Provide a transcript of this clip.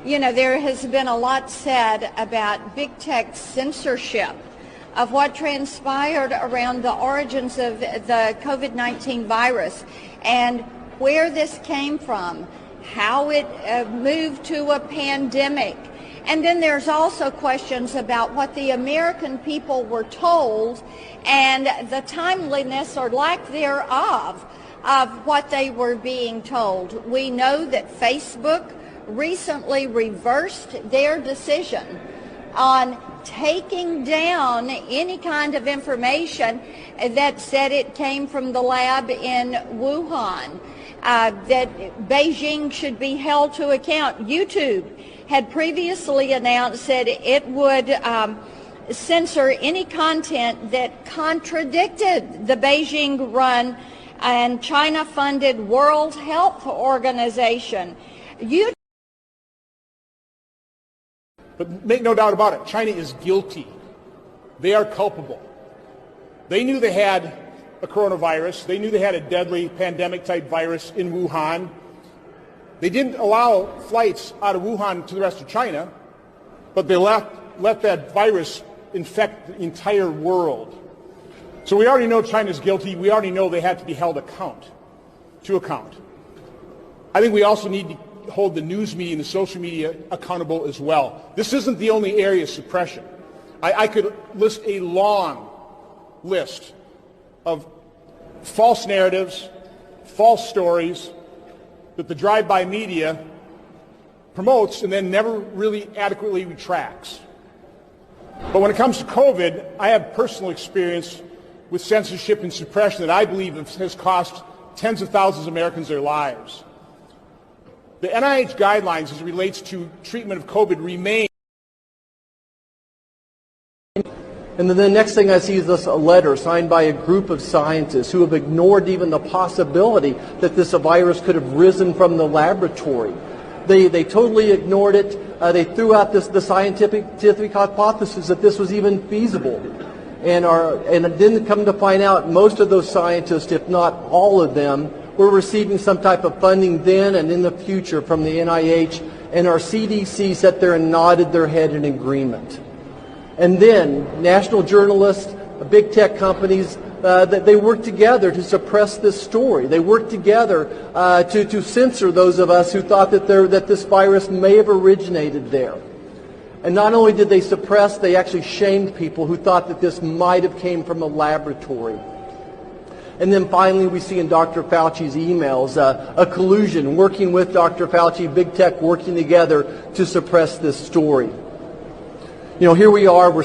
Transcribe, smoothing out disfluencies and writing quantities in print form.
You know, there has been a lot said about big tech censorship of what transpired around the origins of the COVID-19 virus and where this came from, how it moved to a pandemic. And then there's also questions about what the American people were told and the timeliness or lack thereof of what they were being told. We know that Facebook recently reversed their decision on taking down any kind of information that said it came from the lab in Wuhan, that Beijing should be held to account. YouTube had previously announced that it would censor any content that contradicted the Beijing-run and China-funded World Health Organization. But make no doubt about it, China is guilty. They are culpable. They knew they had a coronavirus. They knew they had a deadly pandemic-type virus in Wuhan. They didn't allow flights out of Wuhan to the rest of China, but they let that virus infect the entire world. So we already know China's guilty. We already know they had to be held to account. I think we also need to hold the news media and the social media accountable as well. This isn't the only area of suppression. I could list a long list of false narratives, false stories that the drive-by media promotes and then never really adequately retracts. But when it comes to COVID, I have personal experience with censorship and suppression that I believe has cost tens of thousands of Americans their lives. The NIH guidelines as it relates to treatment of COVID remain. And then the next thing I see is this letter signed by a group of scientists who have ignored even the possibility that this virus could have risen from the laboratory. They totally ignored it. They threw out the scientific hypothesis that this was even feasible. And it didn't come to find out most of those scientists, if not all of them, were receiving some type of funding then and in the future from the NIH, and our CDC sat there and nodded their head in agreement. And then national journalists, big tech companies, they worked together to suppress this story. They worked together to censor those of us who thought that this virus may have originated there. And not only did they suppress, they actually shamed people who thought that this might have came from a laboratory. And then finally, we see in Dr. Fauci's emails a collusion, working with Dr. Fauci, big tech working together to suppress this story. You know, here we are, we're